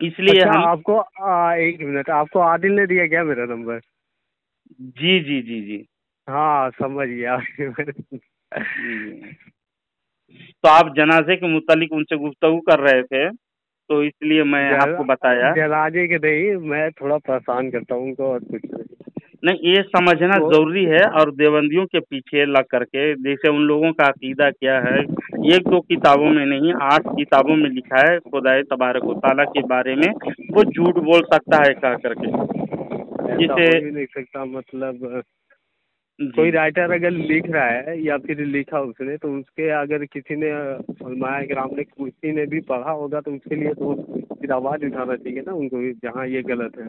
اس لیے اچھا ہم آپ کو ایک منٹ، آپ کو عادل نے دیا کیا میرا نمبر؟ جی جی جی جی ہاں سمجھ گیا جی۔ تو آپ جنازے کے متعلق ان سے گفتگو کر رہے تھے، تو اس لیے میں آپ کو بتایا۔ جنازے کے نہیں، میں تھوڑا پریشان کرتا ہوں ان کو اور کچھ نہیں۔ نہیں، یہ سمجھنا وہ ضروری ہے، اور دیوبندیوں کے پیچھے لگ کر کے جیسے ان لوگوں کا عقیدہ کیا ہے، ایک دو کتابوں میں نہیں 8 کتابوں میں لکھا ہے خدائے تبارک و تعالیٰ کے بارے میں، وہ جھوٹ بول سکتا ہے کہہ کر کے، ایسا جسے ہو ہی نہیں سکتا، مطلب جی کوئی رائٹر اگر لکھ رہا ہے یا پھر لکھا اس نے، تو اس کے اگر کسی نے علماء کرام نے کسی نے بھی پڑھا ہوگا تو اس کے لیے تو پھر آواز اٹھانا چاہیے نا ان کو، جہاں یہ غلط ہے۔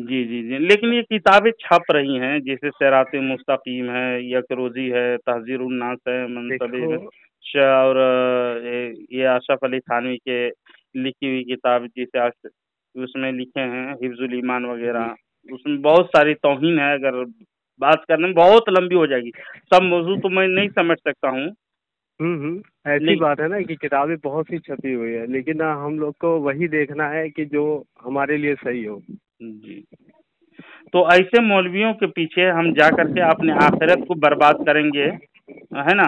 جی جی جی، لیکن یہ کتابیں چھپ رہی ہیں، جیسے صراط مستقیم ہے، یکروزی ہے، تحذیر الناس ہے، منصب دیکھو شاہ، اور یہ اشرف علی تھانوی کے لکھی ہوئی کتاب جسے اس میں لکھے ہیں حفظ الایمان وغیرہ، اس میں بہت ساری توہین ہے، اگر بات کرنے میں بہت لمبی ہو جائے گی، سب موضوع تو میں نہیں سمجھ سکتا ہوں۔ ایسی بات ہے نا کہ کتابیں بہت سی چھپی ہوئی ہے، لیکن ہم لوگ کو وہی دیکھنا ہے کہ جو ہمارے لیے صحیح ہو۔ جی، تو ایسے مولویوں کے پیچھے ہم جا کر کے اپنے آخرت کو برباد کریں گے، ہے نا؟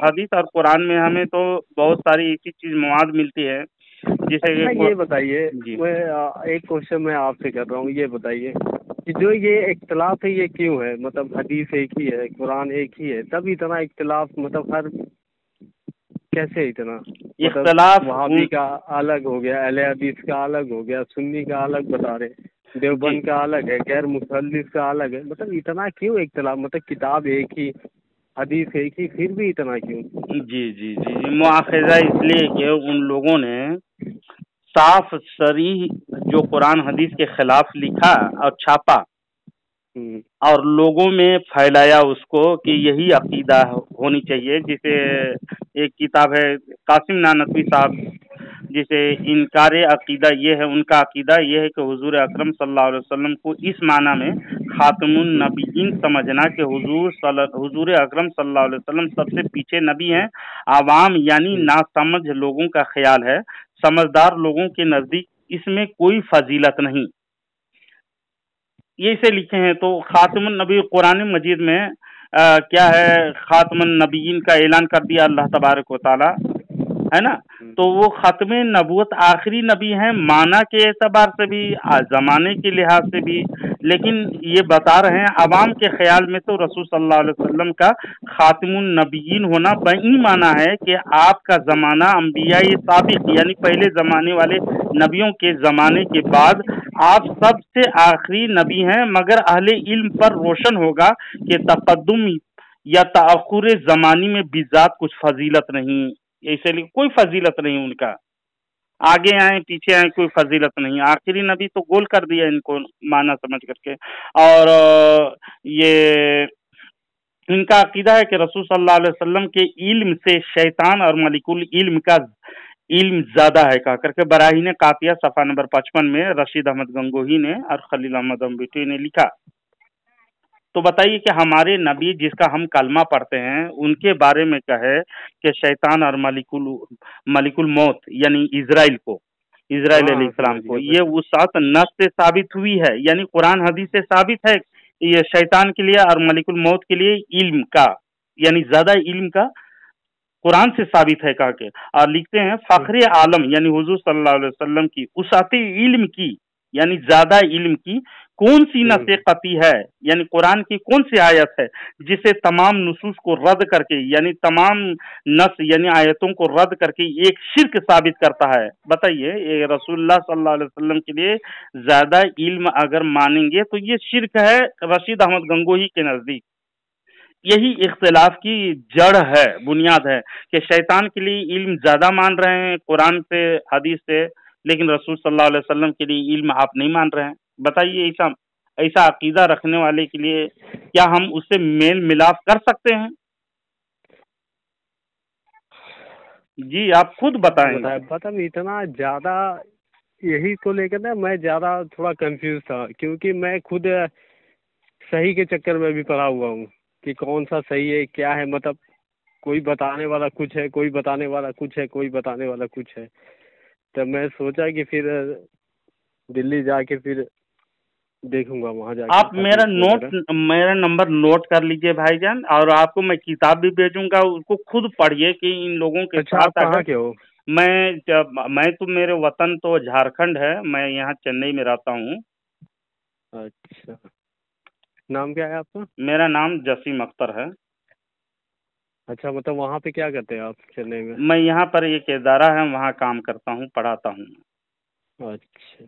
حدیث اور قرآن میں ہمیں تو بہت ساری ایسی چیز مواد ملتی ہے جیسے اچھا کہ یہ بتائیے، جی میں ایک کوشچن میں آپ سے کر رہا ہوں، یہ بتائیے کہ جو یہ اختلاف ہے یہ کیوں ہے؟ مطلب حدیث ایک ہی ہے، قرآن ایک ہی ہے، تب اتنا اختلاف، مطلب ہر کیسے اتنا؟ مطلب اختلاف وہابی کا الگ ہو گیا، اہل حدیث کا الگ ہو گیا، سنی کا الگ بتا رہے، جی دیوبند کا الگ ہے، غیر مخلص کا الگ ہے، مطلب اتنا کیوں اختلاف؟ مطلب کتاب ایک ہی، حدیث ایک ہی، پھر بھی اتنا کیوں؟ جی جی جی جی، مواخذہ اس لیے کہ ان لوگوں نے صاف صریح جو قرآن حدیث کے خلاف لکھا اور چھاپا، ہوں اور لوگوں میں پھیلایا اس کو کہ یہی عقیدہ ہونی چاہیے، جسے ایک کتاب ہے قاسم نانوتوی صاحب، جسے انکار عقیدہ یہ ہے، ان کا عقیدہ یہ ہے کہ حضور اکرم صلی اللہ علیہ وسلم کو اس معنی میں خاتم النبیین سمجھنا کہ حضور اکرم صلی اللہ علیہ وسلم سب سے پیچھے نبی ہیں، عوام یعنی ناسمجھ لوگوں کا خیال ہے، سمجھدار لوگوں کے نزدیک اس میں کوئی فضیلت نہیں، یہ سے لکھے ہیں۔ تو خاتم النبی قرآن مجید میں کیا ہے، خاتم النبیین کا اعلان کر دیا اللہ تبارک و تعالی، ہے نا؟ تو وہ ختم نبوت آخری نبی ہیں، معنی کے اعتبار سے بھی، زمانے کے لحاظ سے بھی، لیکن یہ بتا رہے ہیں عوام کے خیال میں تو رسول صلی اللہ علیہ وسلم کا خاتم النبیین ہونا بئی معنی ہے کہ آپ کا زمانہ انبیاء سابق یعنی پہلے زمانے والے نبیوں کے زمانے کے بعد آپ سب سے آخری نبی ہیں، مگر اہل علم پر روشن ہوگا کہ تقدم یا تأخر زمانی میں بذات کچھ فضیلت نہیں، اسی لیے کوئی فضیلت نہیں ان کا، آگے آئیں پیچھے آئیں کوئی فضیلت نہیں، آخری نبی تو گول کر دیا ان کو معنی سمجھ کر کے۔ اور یہ ان کا عقیدہ ہے کہ رسول صلی اللہ علیہ وسلم کے علم سے شیطان اور ملک العلم کا علم زیادہ ہے کہا کر کے براہین قاطعہ صفحہ نمبر 55 میں رشید احمد گنگوہی نے اور خلیل احمد امبیٹی نے لکھا۔ تو بتائیے کہ ہمارے نبی جس کا ہم کلمہ پڑھتے ہیں ان کے بارے میں کیا ہے کہ شیطان اور ملک الموت یعنی اسرائیل علیہ ہاں السلام سمجھ کو، گیا میں۔ یہ وسعت نص سے ثابت ہوئی ہے، یعنی قرآن حدیث سے ثابت ہے، یہ شیطان کے لیے اور ملک الموت کے لیے علم کا یعنی زیادہ علم کا قرآن سے ثابت ہے کہا کہ، اور لکھتے ہیں فخر عالم یعنی حضور صلی اللہ علیہ وسلم کی وسعت علم کی یعنی زیادہ علم کی کون سی نص قطعی ہے، یعنی قرآن کی کون سی آیت ہے جسے تمام نصوص کو رد کر کے یعنی تمام نص یعنی آیتوں کو رد کر کے ایک شرک ثابت کرتا ہے؟ بتائیے، یہ رسول اللہ صلی اللہ علیہ وسلم کے لیے زیادہ علم اگر مانیں گے تو یہ شرک ہے رشید احمد گنگوہی کے نزدیک۔ یہی اختلاف کی جڑ ہے، بنیاد ہے کہ شیطان کے لیے علم زیادہ مان رہے ہیں قرآن سے حدیث سے، لیکن رسول صلی اللہ علیہ وسلم کے لیے علم آپ نہیں مان رہے ہیں۔ بتائیے ایسا عقیدہ رکھنے والے کے لیے کیا ہم اس سے میل ملاپ کر سکتے ہیں؟ جی آپ خود بتائیں۔ مطلب اتنا زیادہ یہی کو لے کر نا میں زیادہ تھوڑا کنفیوز تھا، کیونکہ میں خود صحیح کے چکر میں بھی پڑا ہوا ہوں کہ کون سا صحیح ہے کیا ہے، مطلب کوئی بتانے والا کچھ ہے، کوئی بتانے والا کچھ ہے، کوئی بتانے والا کچھ ہے، تو میں سوچا کہ پھر دلی جا کے پھر دیکھوں گا وہاں جا کے آپ میرا حدیث وغیرہ۔ میرا نمبر نوٹ کر لیجئے بھائی جان، اور آپ کو میں کتاب بھی بھیجوں گا، اس کو خود پڑھیے کہ ان لوگوں کے اچھا، آپ ساتھ کہاں اگر کے ہو؟ میں تو میرے وطن تو جھارکھنڈ ہے، میں یہاں چنئی میں رہتا ہوں۔ اچھا، نام کیا ہے آپ کا؟ میرا نام جسیم اختر ہے۔ اچھا، مطلب وہاں پہ کیا کرتے ہیں آپ چنئی میں؟ میں یہاں پر ایک ادارہ ہے، وہاں کام کرتا ہوں، پڑھاتا ہوں۔ اچھا،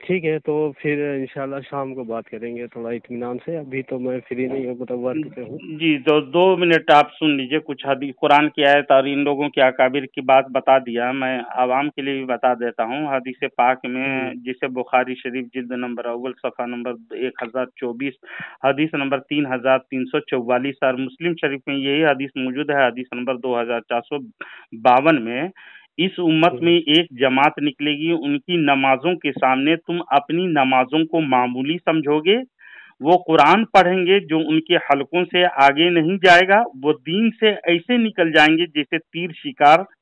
ٹھیک ہے، تو پھر انشاءاللہ شام کو بات کریں گے تھوڑا اطمینان سے، ابھی تو میں فری نہیں ہوں، مطلب ورک پہ ہوں۔ جی، تو 2 منٹ آپ سن لیجئے، کچھ حدیث قرآن کی آیت اور ان لوگوں کے اکابر کی بات بتا دیا، میں عوام کے لیے بھی بتا دیتا ہوں۔ حدیث پاک میں جسے بخاری شریف جلد نمبر اول صفحہ نمبر 1024، حدیث نمبر 3344، اور مسلم شریف میں یہی حدیث موجود ہے، حدیث نمبر 2452 میں، اس امت میں ایک جماعت نکلے گی، ان کی نمازوں کے سامنے تم اپنی نمازوں کو معمولی سمجھو گے، وہ قرآن پڑھیں گے جو ان کے حلقوں سے آگے نہیں جائے گا، وہ دین سے ایسے نکل جائیں گے جیسے تیر شکار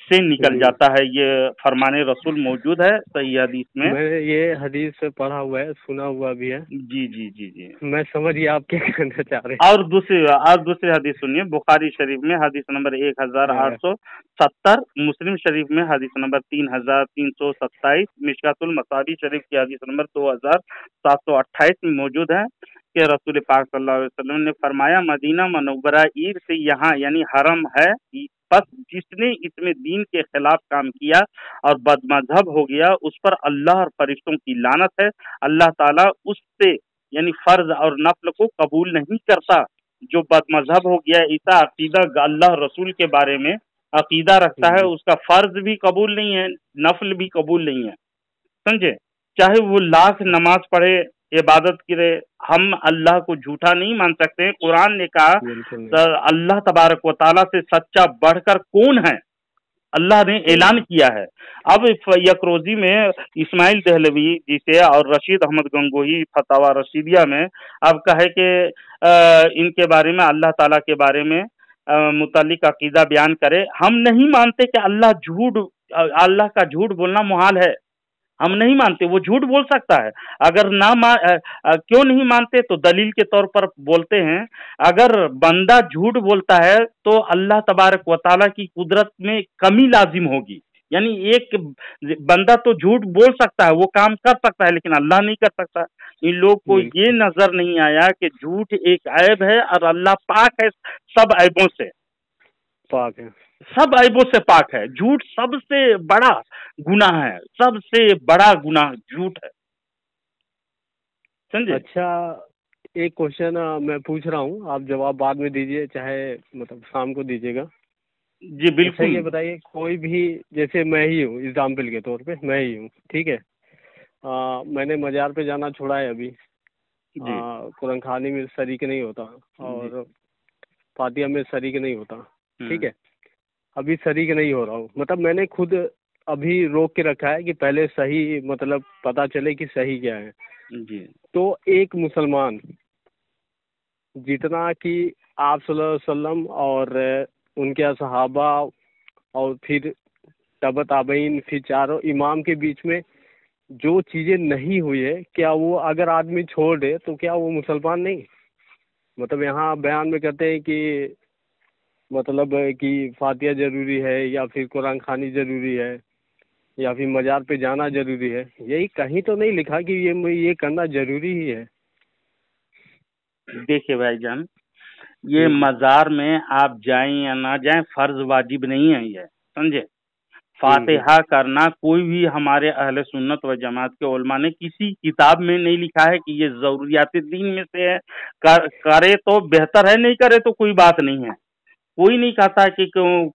سے نکل جاتا ہے۔ یہ فرمان رسول موجود ہے صحیح حدیث میں۔ میں نے یہ حدیث سے پڑھا ہوا ہے، سنا ہوا بھی ہے۔ جی جی جی جی۔ میں سمجھ گیا آپ کیا کہنا چاہ رہے ہیں۔ اور دوسری حدیث سنیے، بخاری شریف میں حدیث نمبر 1870، مسلم شریف میں حدیث نمبر 3327، مشکات المصابیح شریف کی حدیث نمبر 2728 میں موجود ہے کہ رسول پاک صلی اللہ علیہ وسلم نے فرمایا، مدینہ منورہ عید سے یہاں یعنی حرم ہے، بس جس نے اس میں دین کے خلاف کام کیا اور بد مذہب ہو گیا، اس پر اللہ اور فرشتوں کی لعنت ہے۔ اللہ تعالیٰ اس سے یعنی فرض اور نفل کو قبول نہیں کرتا۔ جو بد مذہب ہو گیا، ایسا عقیدہ اللہ رسول کے بارے میں عقیدہ رکھتا ہے، اس کا فرض بھی قبول نہیں ہے، نفل بھی قبول نہیں ہے، سمجھے؟ چاہے وہ لاکھ نماز پڑھے، عبادت کرے، ہم اللہ کو جھوٹا نہیں مان سکتے۔ قرآن نے کہا اللہ تبارک و تعالیٰ سے سچا بڑھ کر کون ہے، اللہ نے اعلان کیا ہے۔ اب یک روزی میں اسماعیل دہلوی جی سے اور رشید احمد گنگوہی فتاوی رشیدیہ میں اب کہے کہ ان کے بارے میں، اللہ تعالیٰ کے بارے میں متعلق عقیدہ بیان کرے، ہم نہیں مانتے کہ اللہ کا جھوٹ بولنا محال ہے، ہم نہیں مانتے، وہ جھوٹ بول سکتا ہے۔ اگر کیوں نہیں مانتے تو دلیل کے طور پر بولتے ہیں، اگر بندہ جھوٹ بولتا ہے تو اللہ تبارک و تعالیٰ کی قدرت میں کمی لازم ہوگی، یعنی ایک بندہ تو جھوٹ بول سکتا ہے، وہ کام کر سکتا ہے، لیکن اللہ نہیں کر سکتا۔ ان لوگ کو یہ نظر نہیں آیا کہ جھوٹ ایک عیب ہے اور اللہ پاک ہے، سب عیبوں سے پاک ہے، سب عیبوں سے پاک ہے۔ جھوٹ سب سے بڑا گناہ ہے، سب سے بڑا گناہ جھوٹ ہے، سمجھے؟ اچھا، ایک کوشچن میں پوچھ رہا ہوں، آپ جواب بعد میں دیجئے، چاہے مطلب شام کو دیجیے گا۔ جی بالکل۔ اچھا، یہ بتائیے، کوئی بھی جیسے میں ہی ہوں، اگزامپل کے طور پہ میں ہی ہوں، ٹھیک ہے، میں نے مزار پہ جانا چھوڑا ہے ابھی، قرآن خوانی میں شریک نہیں ہوتا اور فاتحہ میں شریک نہیں ہوتا، ٹھیک ہے، ابھی شریک نہیں ہو رہا ہوں، مطلب میں نے خود ابھی روک کے رکھا ہے کہ پہلے صحیح مطلب پتہ چلے کہ صحیح کیا ہے۔ جی، تو ایک مسلمان جتنا کہ آپ صلی اللہ علیہ وسلم اور ان کے صحابہ اور پھر تبع تابعین، پھر چاروں امام کے بیچ میں جو چیزیں نہیں ہوئی ہے، کیا وہ اگر آدمی چھوڑ دے تو کیا وہ مسلمان نہیں؟ مطلب یہاں بیان میں کہتے ہیں کہ مطلب کہ فاتحہ ضروری ہے، یا پھر قرآن خوانی ضروری ہے، یا پھر مزار پہ جانا ضروری ہے، یہی کہیں تو نہیں لکھا کہ یہ کرنا ضروری ہی ہے۔ دیکھیے بھائی جان، یہ مزار میں آپ جائیں یا نہ جائیں فرض واجب نہیں ہے، یہ سمجھے؟ فاتحہ کرنا کوئی بھی ہمارے اہل سنت و جماعت کے علماء نے کسی کتاب میں نہیں لکھا ہے کہ یہ ضروریات دین میں سے ہے، کرے تو بہتر ہے، نہیں کرے تو کوئی بات نہیں ہے۔ کوئی نہیں کہتا کہ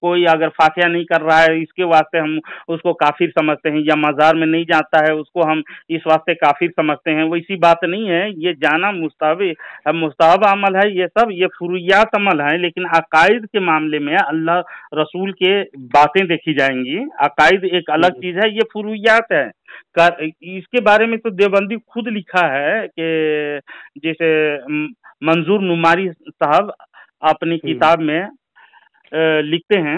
کوئی اگر فاتحہ نہیں کر رہا ہے اس کے واسطے ہم اس کو کافر سمجھتے ہیں، یا مزار میں نہیں جاتا ہے اس کو ہم اس واسطے کافر سمجھتے ہیں، ویسی بات نہیں ہے۔ یہ جانا مستحب عمل ہے، یہ سب یہ فروعیات عمل ہے، لیکن عقائد کے معاملے میں اللہ رسول کے باتیں دیکھی جائیں گی۔ عقائد ایک الگ چیز ہے، یہ فروعیات ہے۔ اس کے بارے میں تو دیوبندی خود لکھا ہے کہ جیسے منظور نماری صاحب اپنی کتاب میں لکھتے ہیں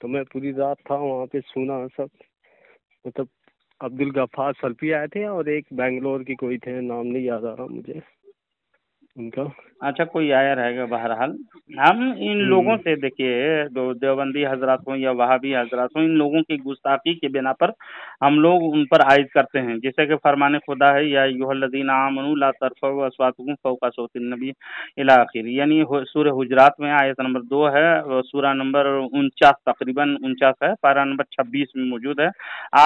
تو میں پوری رات تھا وہاں پہ، سنا سب، مطلب عبدالغفار سلفی آئے تھے اور ایک بنگلور کی کوئی تھے، نام نہیں یاد آ رہا مجھے ان کا۔ اچھا کوئی آیا رہے گا، بہرحال ہم ان لوگوں سے دیکھیے، دیوبندی حضرات ہوں یا وہابی حضرات ہوں، ان لوگوں کی گستاخی کے بنا پر ہم لوگ ان پر عائد کرتے ہیں، جیسے کہ فرمان خدا ہے یا ایھا الذین آمنوا لا ترفعوا اصواتکم فوق صوت النبی الی آخر، یعنی سورہ حجرات میں آیت نمبر 2 ہے، سورہ نمبر 49 تقریباً 49 ہے، پارہ نمبر 26 میں موجود ہے،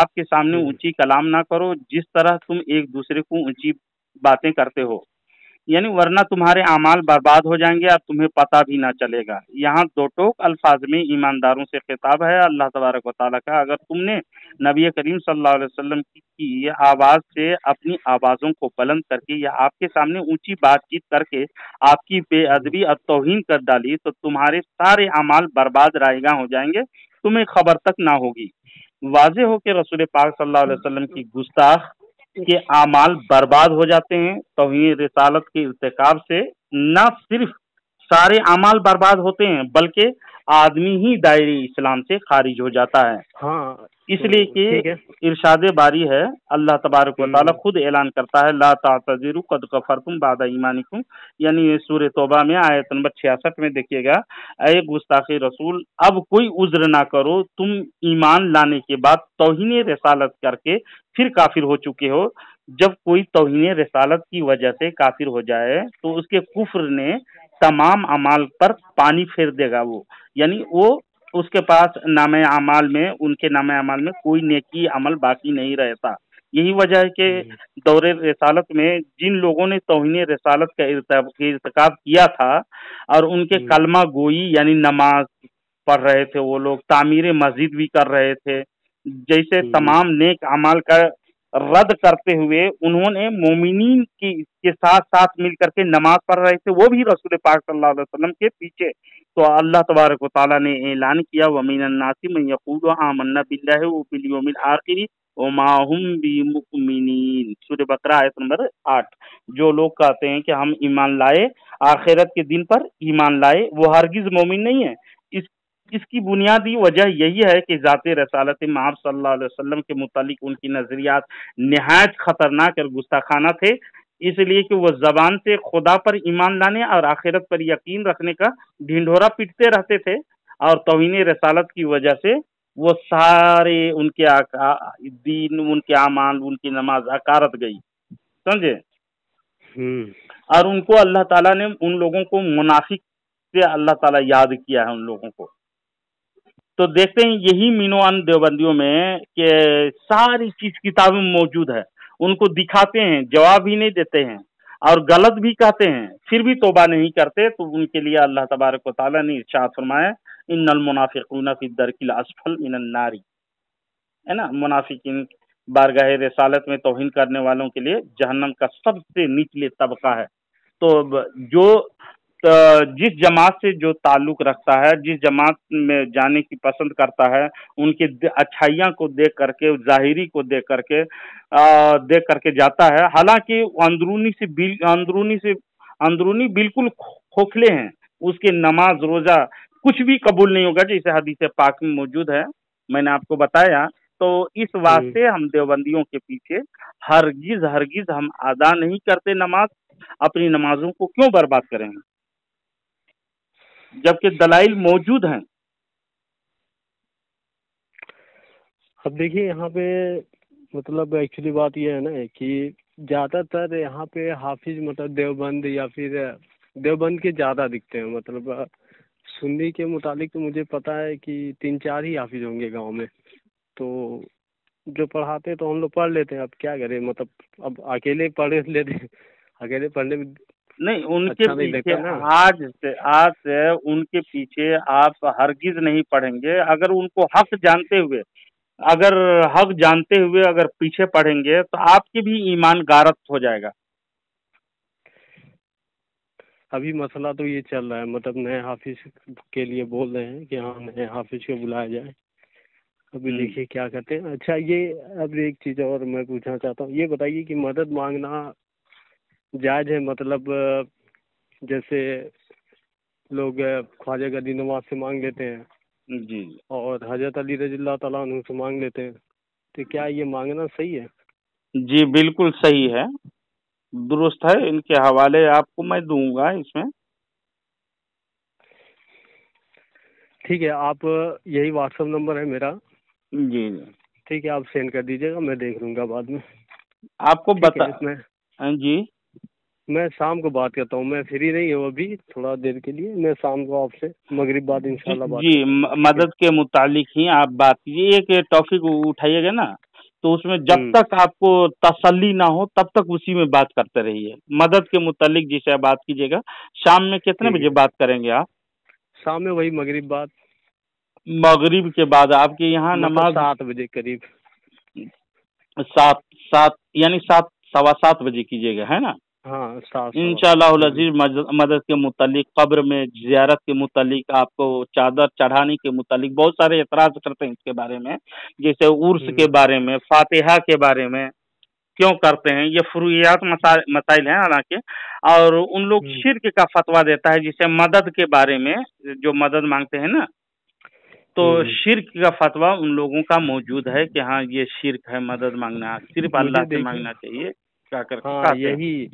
آپ کے سامنے اونچی کلام نہ کرو جس طرح تم ایک دوسرے کو اونچی باتیں کرتے ہو، یعنی ورنہ تمہارے اعمال برباد ہو جائیں گے اور تمہیں پتہ بھی نہ چلے گا۔ یہاں دو ٹوک الفاظ میں ایمانداروں سے خطاب ہے اللہ تبارک و تعالیٰ کا، اگر تم نے نبی کریم صلی اللہ علیہ وسلم کی آواز سے اپنی آوازوں کو بلند کر کے یا آپ کے سامنے اونچی بات چیت کر کے آپ کی بے ادبی اور توہین کر ڈالی تو تمہارے سارے اعمال برباد رائے گاں ہو جائیں گے، تمہیں خبر تک نہ ہوگی۔ واضح ہو کہ رسول پاک صلی اللہ علیہ وسلم کی گستاخ کے اعمال برباد ہو جاتے ہیں، توہین رسالت کے ارتکاب سے نہ صرف سارے اعمال برباد ہوتے ہیں بلکہ آدمی ہی دائرے اسلام سے خارج ہو جاتا ہے۔ ہاں اس لیے کہ ٹھیک ہے۔ ارشاد باری ہے، اللہ تبارک و تعالیٰ خود اعلان کرتا ہے لا تعتذروا قد کفرتم بعد ایمانکم، یعنی سورہ توبہ میں آیت نمبر 66 میں دیکھیے گا، اے گستاخ رسول اب کوئی عذر نہ کرو، تم ایمان لانے کے بعد توہین رسالت کر کے پھر کافر ہو چکے ہو۔ جب کوئی توہین رسالت کی وجہ سے کافر ہو جائے تو اس کے کفر نے تمام اعمال پر پانی پھیر دے گا، وہ یعنی وہ اس کے پاس نام اعمال میں، ان کے نام اعمال میں کوئی نیکی عمل باقی نہیں رہتا۔ یہی وجہ ہے کہ دور رسالت میں جن لوگوں نے توہین رسالت کا ارتکاب کیا تھا اور ان کے کلمہ گوئی یعنی نماز پڑھ رہے تھے، وہ لوگ تعمیر مسجد بھی کر رہے تھے، جیسے تمام نیک اعمال کا رد کرتے ہوئے انہوں نے مومنین کے ساتھ ساتھ مل کر کے نماز پڑھ رہے تھے، وہ بھی رسول پاک صلی اللہ علیہ وسلم کے پیچھے۔ تو اللہ تبارک و تعالیٰ نے اعلان کیا وَمِنَ النَّاسِ مَن يَقُولُ آمَنَّا بِاللَّهِ وَبِالْيَوْمِ الْآخِرِ وَمَا هُم بِمُؤْمِنِينَ، سورہ بقرہ آیت نمبر 8۔ جو لوگ کہتے ہیں کہ ہم ایمان لائے، آخرت کے دن پر ایمان لائے، وہ ہرگز مومن نہیں ہے۔ اس کی بنیادی وجہ یہی ہے کہ ذات رسالت مآب صلی اللہ علیہ وسلم کے متعلق ان کی نظریات نہایت خطرناک اور گستاخانہ تھے، اس لیے کہ وہ زبان سے خدا پر ایمان لانے اور آخرت پر یقین رکھنے کا ڈھنڈورا پیٹتے رہتے تھے، اور توہین رسالت کی وجہ سے وہ سارے ان کے دین، ان کے اعمال، ان کی نماز عکارت گئی، سمجھے؟ اور ان کو اللہ تعالیٰ نے، ان لوگوں کو منافق سے اللہ تعالیٰ یاد کیا ہے ان لوگوں کو۔ تو دیکھتے ہیں یہی مینو ان دیوبندیوں میں کہ ساری چیز کتابوں میں موجود ہے، ان کو دکھاتے ہیں، جواب ہی نہیں دیتے ہیں اور غلط بھی کہتے ہیں، پھر بھی توبہ نہیں کرتے، تو ان کے لیے اللہ تبارک و تعالیٰ نے ارشاد فرمایا ان المنافقون فی الدرک الاسفل من النار، ہے نا، منافقین بارگاہ رسالت میں توہین کرنے والوں کے لیے جہنم کا سب سے نچلے طبقہ ہے۔ تو جو جس جماعت سے جو تعلق رکھتا ہے، جس جماعت میں جانے کی پسند کرتا ہے، ان کے اچھائیاں کو دیکھ کر کے، ظاہری کو دیکھ کر کے جاتا ہے، حالانکہ اندرونی بالکل کھوکھلے ہیں، اس کے نماز روزہ کچھ بھی قبول نہیں ہوگا، جیسے حدیث پاک میں موجود ہے، میں نے آپ کو بتایا۔ تو اس واسطے ہم دیوبندیوں کے پیچھے ہرگز ہم ادا نہیں کرتے نماز، اپنی نمازوں کو کیوں برباد کریں گے جبکہ دلائل موجود ہیں۔ اب دیکھیے یہاں پہ مطلب ایکچولی بات یہ ہے نا کہ زیادہ تر یہاں پہ حافظ مطلب دیوبند یا پھر دیوبند کے زیادہ دکھتے ہیں، مطلب سنی کے متعلق تو مجھے پتہ ہے کہ 3-4 ہی حافظ ہوں گے گاؤں میں، تو جو پڑھاتے ہیں تو ہم لوگ پڑھ لیتے ہیں، اب کیا کریں، مطلب اب اکیلے پڑھ لیتے ہیں، اکیلے پڑھنے میں نہیں، ان کے اچھا نہیں پیچھے لگتا نا۔ آج سے ان کے پیچھے آپ ہرگز نہیں پڑھیں گے، اگر ان کو حق جانتے ہوئے اگر پیچھے پڑھیں گے تو آپ کے بھی ایمان غارت ہو جائے گا۔ ابھی مسئلہ تو یہ چل رہا ہے، مطلب نئے حافظ کے لیے بول رہے ہیں کہ ہاں نئے حافظ کو بلایا جائے، ابھی دیکھیے کیا کرتے ہیں۔ اچھا یہ اب ایک چیز اور میں پوچھنا چاہتا ہوں، یہ بتائیے کہ مدد مانگنا جائز ہے؟ مطلب جیسے لوگ خواجہ گدی نواز سے مانگ لیتے ہیں۔ جی اور حضرت علی رضی اللہ تعالیٰ عنہ سے مانگ لیتے ہیں، تو کیا یہ مانگنا صحیح ہے؟ جی بالکل صحیح ہے، درست ہے، ان کے حوالے آپ کو میں دوں گا اس میں۔ ٹھیک ہے، آپ یہی واٹس ایپ نمبر ہے میرا، جی جی ٹھیک ہے، آپ سینڈ کر دیجیے گا، میں دیکھ لوں گا بعد میں۔ آپ کو ٹھیک ہے، اس میں جی میں شام کو بات کرتا ہوں، میں فری نہیں ہوں ابھی تھوڑا دیر کے لیے، میں شام کو آپ سے مغرب بعد جی انشاءاللہ بات جی کرتا ہوں، ٹھیک ہے؟ مدد کے متعلق ہی آپ بات کیجیے، ایک ٹاپک اٹھائیے گا نا، تو اس میں جب تک آپ کو تسلی نہ ہو تب تک اسی میں بات کرتے رہیے، مدد کے متعلق جسے بات کیجیے گا۔ شام میں کتنے ٹھیک بجے ہے، بات کریں گے آپ؟ شام میں وہی مغرب بعد، مغرب کے بعد آپ کے یہاں مطلب نماز 7 بجے قریب۔ 7 یعنی 7 سوا 7 بجے کیجیے گا، ہے نا؟ ہاں، 7 سوا 7۔ انشاءاللہ العزیز مدد کے متعلق، قبر میں زیارت کے متعلق، آپ کو چادر چڑھانے کے متعلق بہت سارے اعتراض کرتے ہیں اس کے بارے میں، جیسے عرس کے بارے میں، فاتحہ کے بارے میں کیوں کرتے ہیں، یہ فروعیات مسائل ہیں حالانکہ، اور ان لوگ شرک کا فتویٰ دیتا ہے، جسے مدد کے بارے میں جو مدد مانگتے ہیں نا، تو شرک کا فتویٰ ان لوگوں کا موجود ہے کہ ہاں یہ شرک ہے، مدد مانگنا صرف مجھے اللہ سے دیکھیے، مانگنا چاہیے، کیا کر کے ہاں کہتے ہیں۔ یہی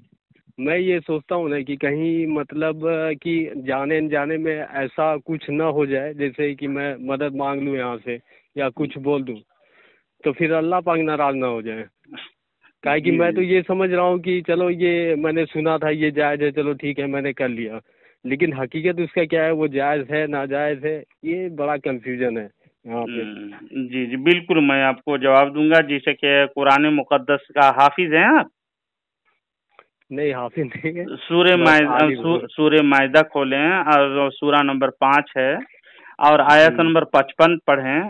میں یہ سوچتا ہوں نا کہ کہیں مطلب کہ جانے انجانے میں ایسا کچھ نہ ہو جائے، جیسے کہ میں مدد مانگ لوں یہاں سے یا کچھ بول دوں تو پھر اللہ پاک ناراض نہ ہو جائے۔ کاہے کہ جی میں تو جی یہ سمجھ رہا ہوں کہ چلو یہ میں نے سنا تھا یہ جائز ہے، چلو ٹھیک ہے میں نے کر لیا، لیکن حقیقت اس کا کیا ہے، وہ جائز ہے ناجائز ہے، یہ بڑا کنفیوژن ہے یہاں پہ۔ جی جی بالکل، میں آپ کو جواب دوں گا، جیسے کہ قرآن مقدس کا حافظ ہیں آپ؟ نہیں حافظ نہیں ہے، بس عالم ہوں۔ سورہ مائدہ کھولیں اور سورہ نمبر 5 ہے، اور آیت نمبر 55 پڑھیں۔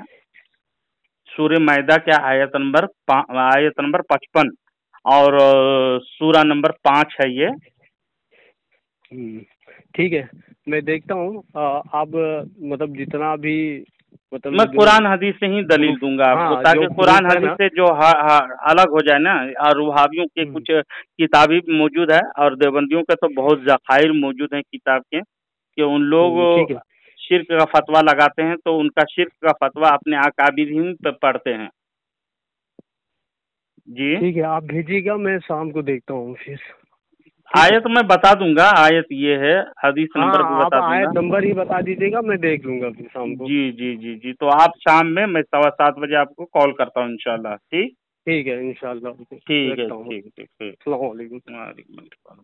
سورہ مائدہ کیا آیت نمبر 55، اور سورہ نمبر 5 ہے یہ۔ ٹھیک ہے، میں دیکھتا ہوں، آپ مطلب جتنا بھی میں مطلب جو قرآن حدیث سے ہی دلیل پروف، دوں گا آپ کو، ہاں جو تاکہ قرآن پروف ہے حدیث نا، سے جو الگ ہو جائے نا، اور وہابیوں کے کچھ کتابیں موجود ہے، اور دیوبندیوں کے تو بہت ذخائر موجود ہیں کتاب کے، کہ ان لوگ ٹھیک ہے، شرک کا فتویٰ لگاتے ہیں، تو ان کا شرک کا فتویٰ اپنے اکابرین پہ پڑھتے ہیں۔ جی ٹھیک ہے، آپ بھیجیے گا، میں شام کو دیکھتا ہوں پھر، ٹھیک ہے؟ آیت میں بتا دوں گا، آیت یہ ہے، حدیث ہاں، نمبر بھی آپ بتا دوں گا۔ آیت نمبر ہی بتا دیجیے گا، میں دیکھ لوں گا پھر شام کو۔ جی جی جی جی تو آپ شام میں 7:15 بجے آپ کو کال کرتا ہوں انشاءاللہ، ٹھیک؟ ٹھیک ہے انشاءاللہ، ٹھیک ہے، رکھتا ہوں، ٹھیک ٹھیک ٹھیک، السلام علیکم۔ وعلیکم السلام۔